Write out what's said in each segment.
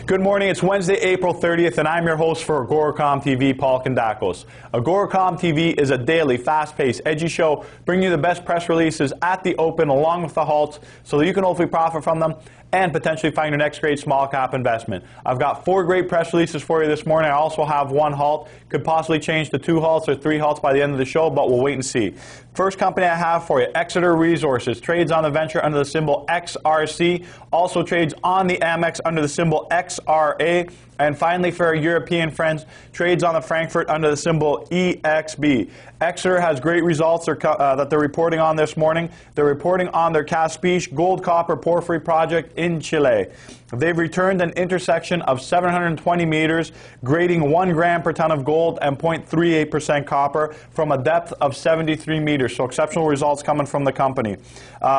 Good morning. It's Wednesday, April 30th, and I'm your host for AGORACOM TV, Paul Kondakos. AGORACOM TV is a daily, fast-paced, edgy show bringing you the best press releases at the open along with the halts so that you can hopefully profit from them and potentially find your next great small cap investment. I've got 4 great press releases for you this morning. I also have 1 halt. Could possibly change to 2 halts or 3 halts by the end of the show, but we'll wait and see. First company I have for you, Exeter Resources, trades on the venture under the symbol XRC, also trades on the AMEX under the symbol XRA, and finally for our European friends, trades on the Frankfurt under the symbol EXB. Exeter has great results that they're reporting on this morning. They're reporting on their Caspiche gold-copper porphyry project in Chile. They've returned an intersection of 720 meters, grading 1 gram per ton of gold and 0.38% copper from a depth of 73 meters. So exceptional results coming from the company.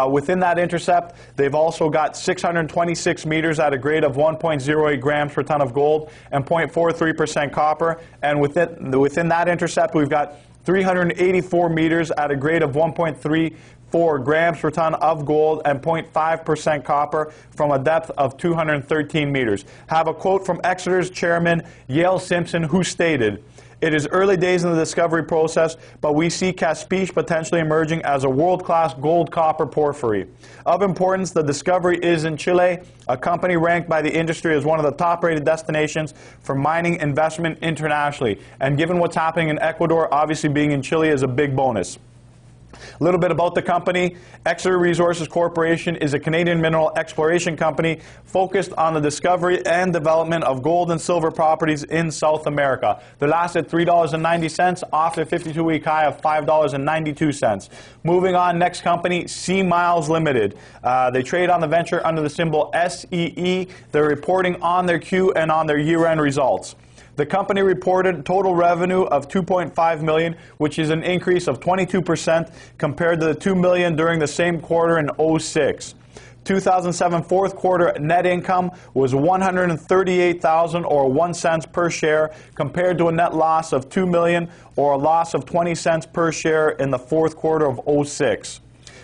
Within that intercept, they've also got 626 meters at a grade of 1.08 grams per ton of gold and 0.43% copper. And within that intercept, we've got 384 meters at a grade of 1.34 grams per ton of gold and 0.5% copper from a depth of 213 meters. Have a quote from Exeter's chairman, Yale Simpson, who stated, "It is early days in the discovery process, but we see Caspiche potentially emerging as a world-class gold-copper porphyry. Of importance, the discovery is in Chile, a company ranked by the industry as one of the top-rated destinations for mining investment internationally. And given what's happening in Ecuador, obviously being in Chile is a big bonus." A little bit about the company. Exeter Resources Corporation is a Canadian mineral exploration company focused on the discovery and development of gold and silver properties in South America. They're last at $3.90 off their 52-week high of $5.92. Moving on, next company, SeaMiles Limited. They trade on the venture under the symbol SEE. They're reporting on their Q and on their year-end results. The company reported total revenue of $2.5 million, which is an increase of 22% compared to the $2 million during the same quarter in 2006. 2007 fourth quarter net income was $138,000 or 1 cent per share compared to a net loss of $2 million or a loss of 20 cents per share in the fourth quarter of 2006.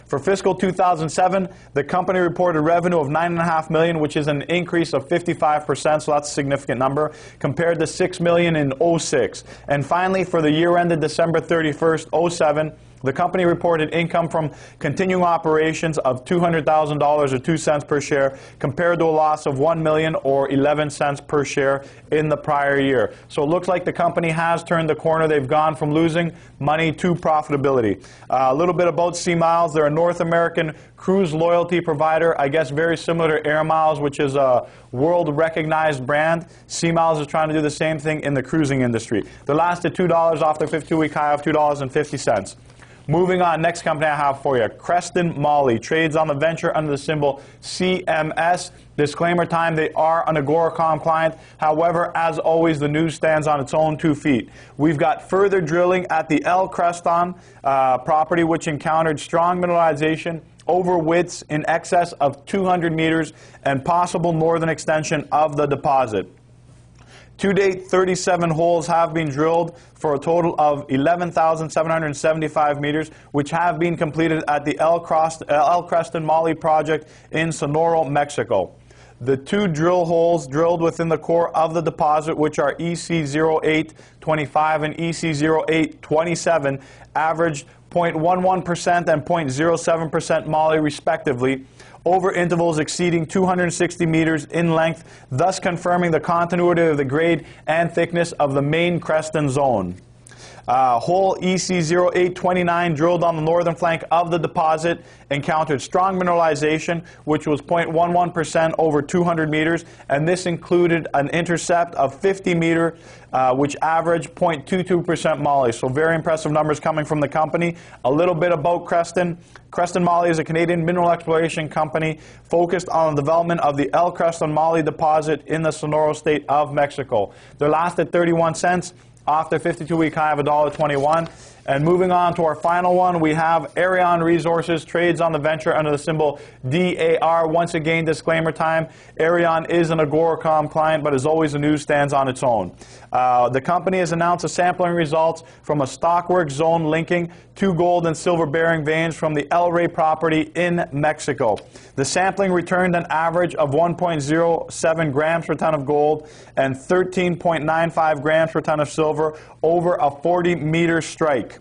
For fiscal 2007, the company reported revenue of $9.5 million, which is an increase of 55%, so that's a significant number, compared to $6 million in 2006. And finally, for the year ended December 31st, 2007, the company reported income from continuing operations of $200,000 or 2 cents per share compared to a loss of $1 million or 11 cents per share in the prior year. So it looks like the company has turned the corner. They've gone from losing money to profitability. A little bit about SeaMiles. They're a North American cruise loyalty provider, I guess very similar to Air Miles, which is a world-recognized brand. SeaMiles is trying to do the same thing in the cruising industry. They're last at $2 off their 52-week high of $2.50. Moving on, next company I have for you, Creston Moly, trades on the venture under the symbol CMS. Disclaimer time, they are an AGORACOM client. However, as always, the news stands on its own 2 feet. We've got further drilling at the Creston property, which encountered strong mineralization over widths in excess of 200 meters and possible northern extension of the deposit. To date, 37 holes have been drilled for a total of 11,775 meters, which have been completed at the Creston Moly project in Sonora, Mexico. The 2 drill holes drilled within the core of the deposit, which are EC0825 and EC0827, averaged 0.11% and 0.07% Moly, respectively, over intervals exceeding 260 meters in length, thus confirming the continuity of the grade and thickness of the main Creston zone. Hole EC0829, drilled on the northern flank of the deposit, encountered strong mineralization, which was 0.11% over 200 meters, and this included an intercept of 50 meters, which averaged 0.22% Moly. So very impressive numbers coming from the company. A little bit about Creston. Creston Moly is a Canadian mineral exploration company focused on the development of the Creston Moly deposit in the Sonora state of Mexico. They're last at 31 cents. Off their 52-week high of $1.21. And moving on to our final one, we have Arion Resources, trades on the venture under the symbol DAR. Once again, disclaimer time, Arion is an AGORACOM client, but as always, the news stands on its own. The company has announced the sampling results from a stockwork zone linking 2 gold and silver bearing veins from the El Rey property in Mexico. The sampling returned an average of 1.07 grams per ton of gold and 13.95 grams per ton of silver over a 40-meter strike.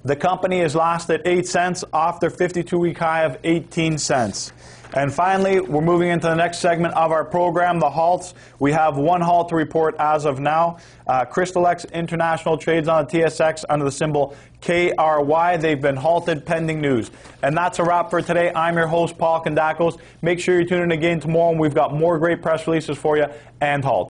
The company is last at 8 cents off their 52-week high of 18 cents. And finally, we're moving into the next segment of our program, the halts. We have one halt to report as of now. Crystalex International trades on the TSX under the symbol KRY. They've been halted pending news. And that's a wrap for today. I'm your host, Paul Kondakos. Make sure you tune in again tomorrow, and we've got more great press releases for you and halts.